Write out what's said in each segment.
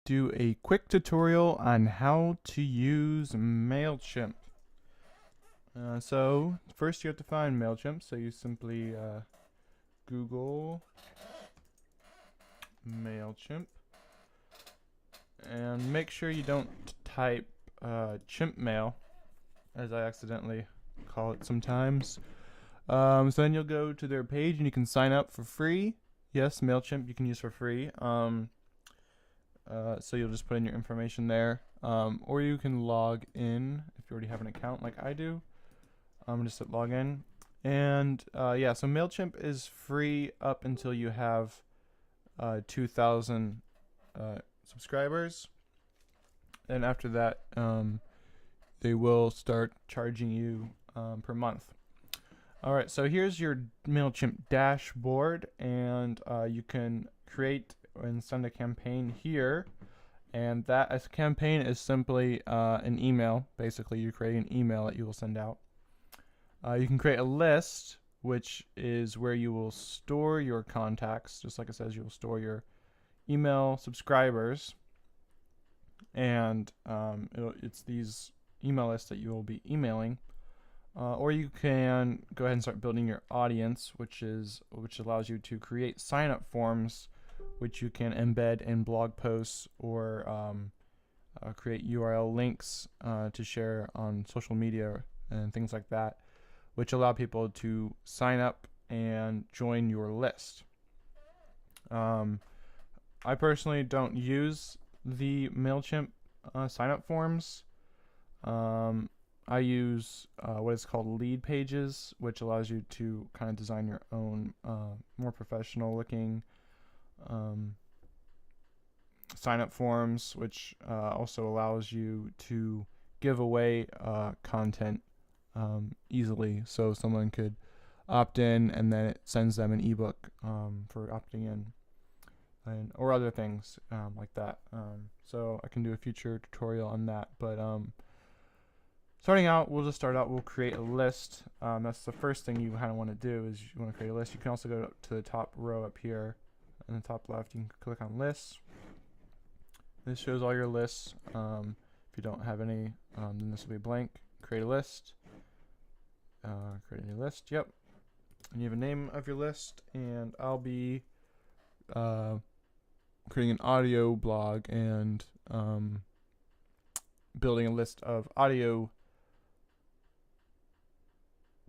do a quick tutorial on how to use Mailchimp. So first you have to find Mailchimp, so you simply Google Mailchimp and make sure you don't type chimp mail, as I accidentally call it sometimes. So then you'll go to their page and you can sign up for free. Yes, Mailchimp you can use for free. So you'll just put in your information there, or you can log in if you already have an account like I do. Just hit login, and yeah, so Mailchimp is free up until you have 2,000 subscribers, and after that, they will start charging you per month. Alright, so here's your Mailchimp dashboard, and you can create and send a campaign here, and that as a campaign is simply an email. Basically, you create an email that you will send out. You can create a list, which is where you will store your contacts. Just like it says, you will store your email subscribers, and it's these email lists that you will be emailing. Or you can go ahead and start building your audience, which allows you to create sign-up forms, which you can embed in blog posts or create URL links to share on social media and things like that, which allow people to sign up and join your list. I personally don't use the Mailchimp sign-up forms. I use what is called lead pages, which allows you to kind of design your own more professional looking sign-up forms, which also allows you to give away content easily, so someone could opt in and then it sends them an ebook for opting in, or other things like that. So I can do a future tutorial on that, but starting out, we'll create a list. That's the first thing you kind of want to do, is you want to create a list. You can also go to the top row up here in the top left. You can click on lists. This shows all your lists. If you don't have any, then this will be blank. Create a list. Create a new list. Yep. And you have a name of your list, and I'll be creating an audio blog and building a list of audio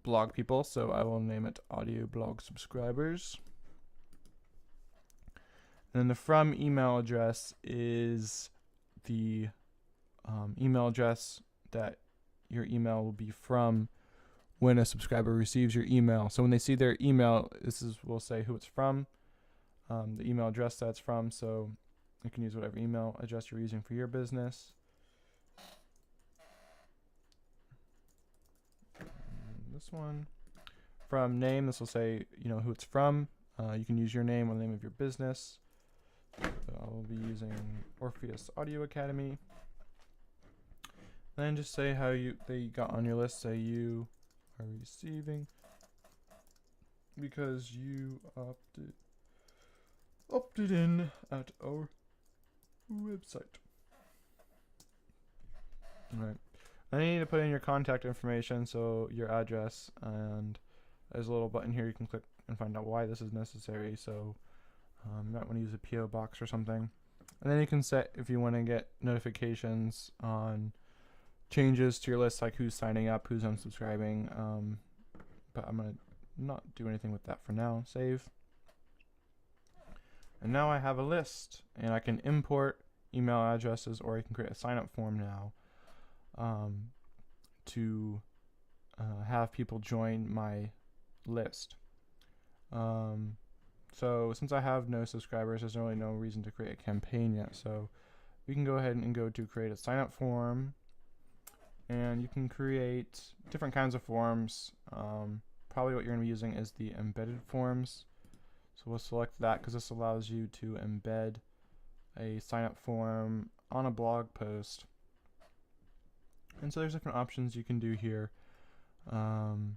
blog people, so I will name it audio blog subscribers. And then the from email address is the email address that your email will be from when a subscriber receives your email. So when they see their email, will say who it's from, the email address that's from, so you can use whatever email address you're using for your business. This one. From name, this will say who it's from. You can use your name or the name of your business. So I'll be using Orpheus Audio Academy. Then just say how they got on your list. Say you are receiving because you opted in at our website. Alright. Then you need to put in your contact information, so your address, and there's a little button here you can click and find out why this is necessary. So you might want to use a PO box or something. And then you can set if you want to get notifications on changes to your list, like who's signing up, who's unsubscribing. But I'm going to not do anything with that for now. Save. And now I have a list, and I can import email addresses, or I can create a sign-up form now to have people join my list. So since I have no subscribers, there's really no reason to create a campaign yet. So we can go ahead and go to create a sign-up form, and you can create different kinds of forms. Probably what you're going to be using is the embedded forms. So we'll select that because this allows you to embed a sign-up form on a blog post. And so there's different options you can do here. You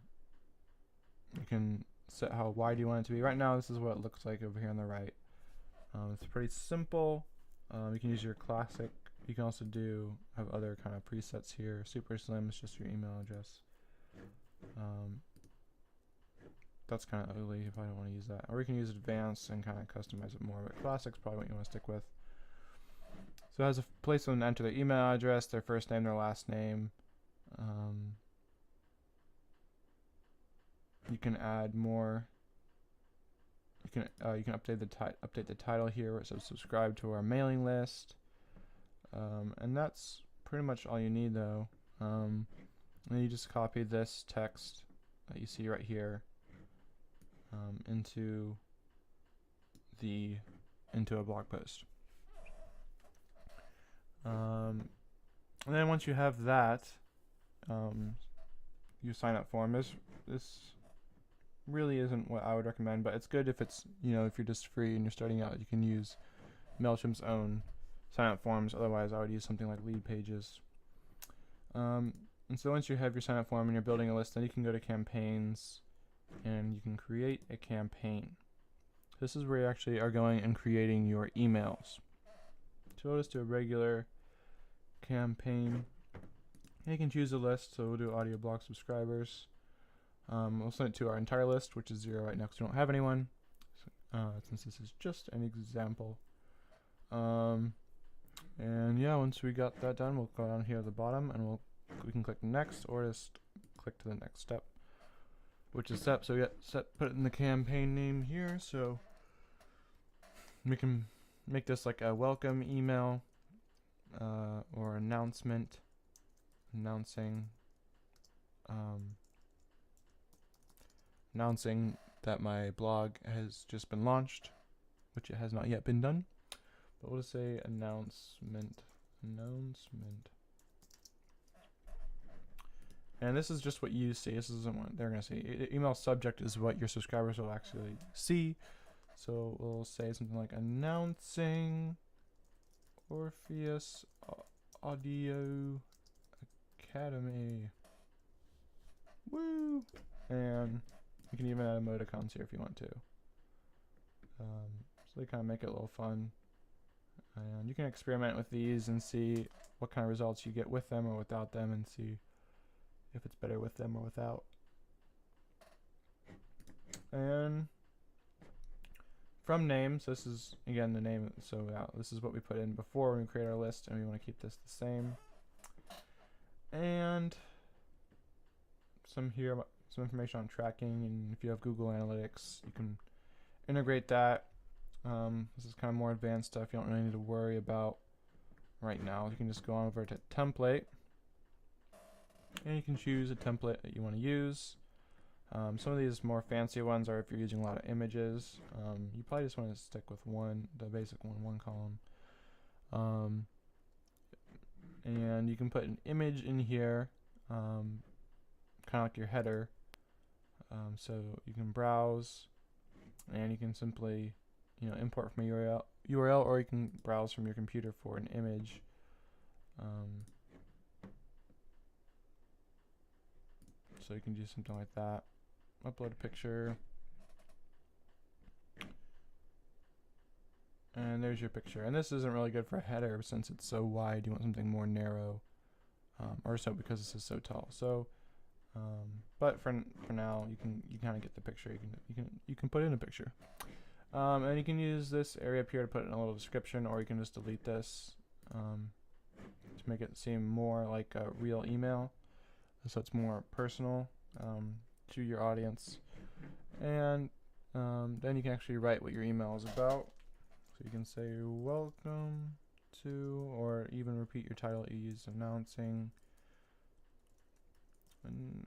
can set how wide you want it to be. Right now, this is what it looks like over here on the right. It's pretty simple. You can use your classic. You can also have other kind of presets here. Super slim is just your email address. That's kind of ugly if I don't want to use that. Or you can use advanced and kind of customize it more, but classic's probably what you want to stick with. So it has a place for them to enter their email address, their first name, their last name. You can add more. You can update the title here where it says subscribe to our mailing list. And that's pretty much all you need though. And you just copy this text that you see right here into a blog post. And then once you have that, your sign up form. This really isn't what I would recommend, but it's good if it's, if you're just free and you're starting out, you can use MailChimp's own sign up forms. Otherwise I would use something like Lead Pages. And so once you have your sign up form and you're building a list, then you can go to campaigns and you can create a campaign. This is where you actually are going and creating your emails. So we'll just do a regular campaign. And you can choose a list, so we'll do audio blog subscribers. We'll send it to our entire list, which is 0 right now because we don't have anyone, since this is just an example. And yeah, once we got that done, we'll go down here at the bottom and we can click next or just click to the next step, which is step. So we got put it in the campaign name here, so we can make this like a welcome email or announcement announcing that my blog has just been launched, which it has not yet been done. But we'll just say announcement. And this is just what you see. This isn't what they're going to see. Email subject is what your subscribers will actually see. So we'll say something like announcing Orpheus Audio Academy. Woo! And you can even add emoticons here if you want to. So they kind of make it a little fun. And you can experiment with these and see what kind of results you get with them or without them, and see if it's better with them or without. And from names, this is again the name. So this is what we put in before when we create our list, and we want to keep this the same. And some information on tracking, and if you have Google Analytics, you can integrate that. This is kind of more advanced stuff you don't really need to worry about right now. You can just go on over to template, and you can choose a template that you want to use. Some of these more fancy ones are if you're using a lot of images. You probably just want to stick with the basic one column. And you can put an image in here, kind of like your header. So you can browse, and you can simply import from a URL, or you can browse from your computer for an image. So you can do something like that. Upload a picture. And there's your picture. And this isn't really good for a header since it's so wide. You want something more narrow, or so, because this is so tall. So, but for now, you kind of get the picture. You can put in a picture. And you can use this area up here to put in a little description, or you can just delete this to make it seem more like a real email, so it's more personal to your audience. And then you can actually write what your email is about. So you can say welcome to, or even repeat your title that you used, announcing. And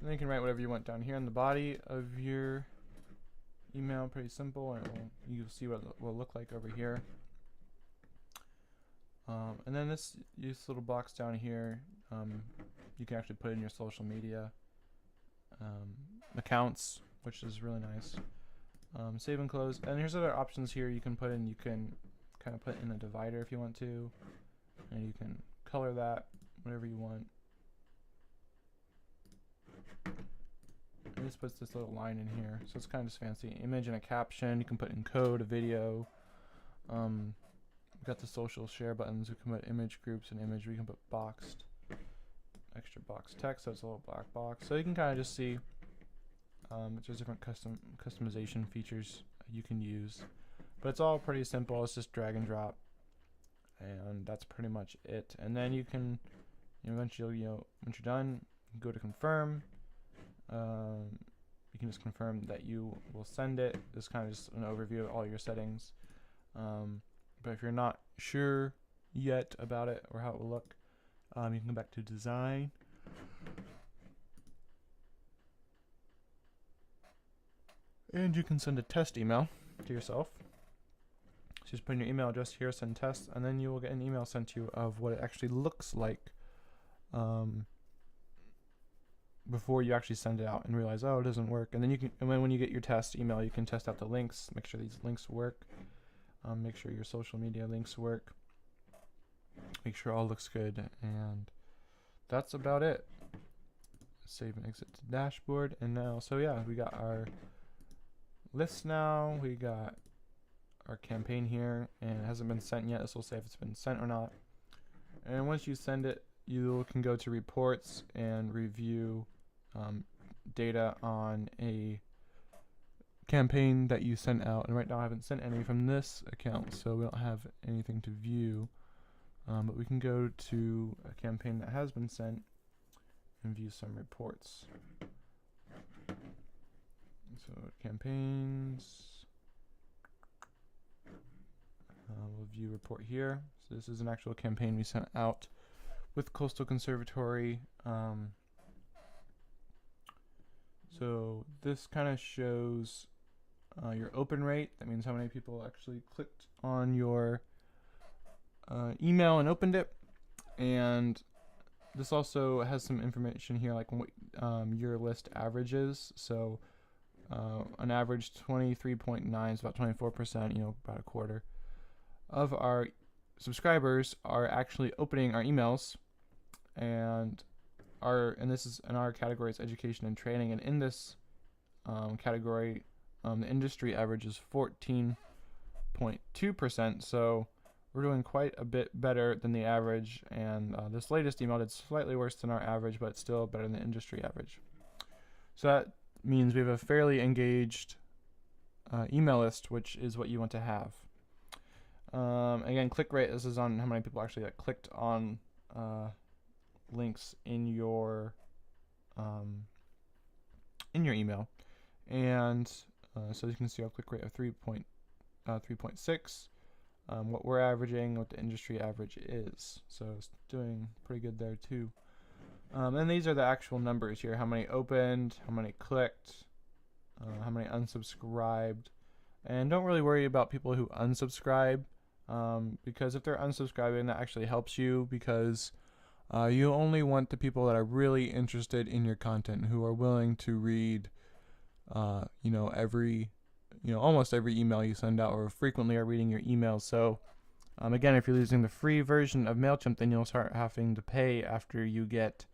then you can write whatever you want down here in the body of your email. Pretty simple, and you'll see what it will look like over here. And then this little box down here, you can actually put in your social media accounts, which is really nice. Save and close. And here's other options here you can put in. You can kind of put in a divider if you want to, and you can color that whatever you want. it just puts this little line in here, so it's kind of just fancy. Image and a caption. You can put in code, a video. We've got the social share buttons. We can put image groups and image. We can put boxed, extra box text, so it's a little black box. So you can kind of just see there's different customization features you can use, but it's all pretty simple. It's just drag and drop, and that's pretty much it. And then you can, eventually, once you're done, you can go to confirm. You can just confirm that you will send it. This is kind of just an overview of all your settings. But if you're not sure yet about it or how it will look, you can go back to design. And you can send a test email to yourself. So just put in your email address here, send test, and then you will get an email sent to you of what it actually looks like before you actually send it out and realize, oh, it doesn't work. And then you can, and when you get your test email, you can test out the links, make sure these links work, make sure your social media links work, make sure all looks good, and that's about it. Save and exit to dashboard, and now, so yeah, we got our list now, we got our campaign here, and it hasn't been sent yet. This will say if it's been sent or not. And once you send it, you can go to reports and review data on a campaign that you sent out. And right now I haven't sent any from this account, so we don't have anything to view. But we can go to a campaign that has been sent and view some reports. So campaigns, we'll view report here. So this is an actual campaign we sent out with Coastal Conservatory. So this kind of shows your open rate. That means how many people actually clicked on your email and opened it. And this also has some information here, like what your list averages. So an average 23.9 is about 24%, about a quarter of our subscribers are actually opening our emails, and this is in our category is education and training, and in this category the industry average is 14.2%, so we're doing quite a bit better than the average, and this latest email did slightly worse than our average, but it's still better than the industry average. So that means we have a fairly engaged email list, which is what you want to have. Again, click rate, this is on how many people actually clicked on links in your email. And so you can see our click rate of 3.6, what we're averaging, what the industry average is. So it's doing pretty good there too. And these are the actual numbers here, how many opened, how many clicked, how many unsubscribed. And don't really worry about people who unsubscribe, because if they're unsubscribing, that actually helps you, because you only want the people that are really interested in your content, who are willing to read almost every email you send out, or frequently are reading your emails. So again, if you're using the free version of MailChimp, then you'll start having to pay after you get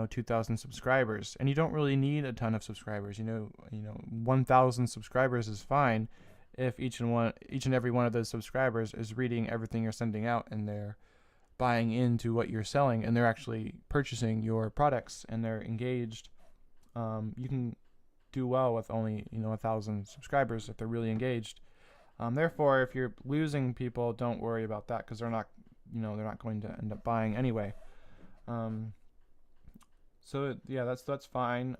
2,000 subscribers, and you don't really need a ton of subscribers. 1,000 subscribers is fine if each and every one of those subscribers is reading everything you're sending out, and they're buying into what you're selling, and they're actually purchasing your products, and they're engaged. You can do well with only 1,000 subscribers if they're really engaged. Therefore, if you're losing people, don't worry about that, because they're not going to end up buying anyway. So yeah, that's fine.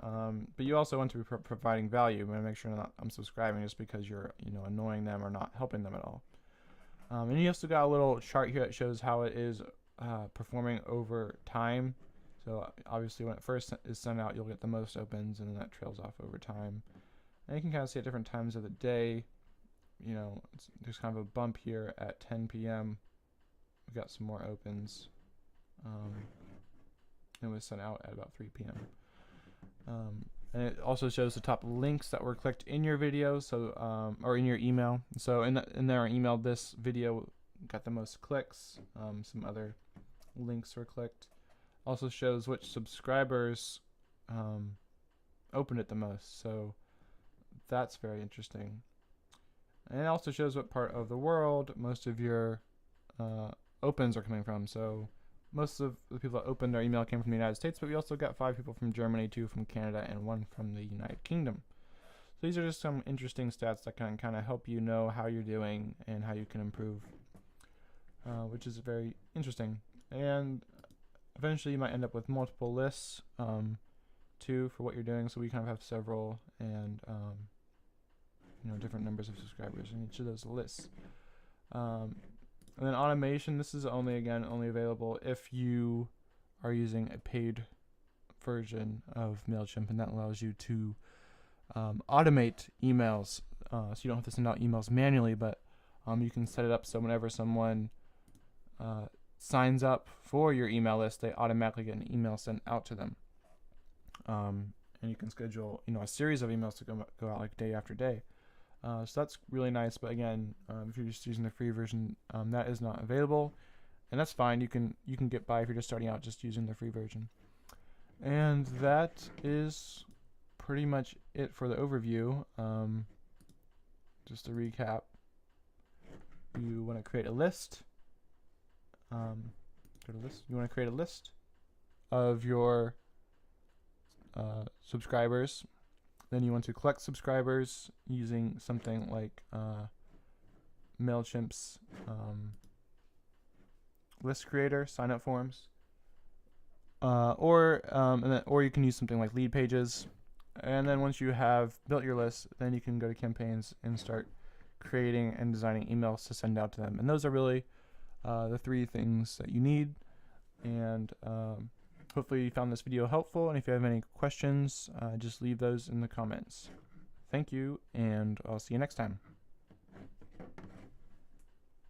But you also want to be providing value. You want to make sure they're not unsubscribing just because you're annoying them or not helping them at all. And you also got a little chart here that shows how it is performing over time. So obviously when it first is sent out, you'll get the most opens, and then that trails off over time. And you can kind of see at different times of the day, there's kind of a bump here at 10 p.m. We've got some more opens. It was sent out at about 3 p.m. And it also shows the top links that were clicked in your video, so or in your email. So in our email, this video got the most clicks. Some other links were clicked. Also shows which subscribers opened it the most. So that's very interesting. And it also shows what part of the world most of your opens are coming from. So most of the people that opened our email came from the United States, but we also got 5 people from Germany, 2 from Canada, and 1 from the United Kingdom. So these are just some interesting stats that can kind of help you know how you're doing and how you can improve, which is very interesting. And eventually you might end up with multiple lists too for what you're doing. So we kind of have several and different numbers of subscribers in each of those lists. And then automation, this is only available if you are using a paid version of MailChimp, and that allows you to automate emails. So you don't have to send out emails manually, but you can set it up so whenever someone signs up for your email list, they automatically get an email sent out to them. And you can schedule a series of emails to go out like day after day. So that's really nice, but again, if you're just using the free version, that is not available, and that's fine. You can get by if you're just starting out just using the free version. And that is pretty much it for the overview. Just to recap, you want to create a list. Go to list. You want to create a list of your subscribers. Then you want to collect subscribers using something like MailChimp's list creator, sign up forms, or you can use something like lead pages. And then once you have built your list, then you can go to campaigns and start creating and designing emails to send out to them. And those are really the 3 things that you need. And hopefully you found this video helpful, and if you have any questions, just leave those in the comments. Thank you, and I'll see you next time.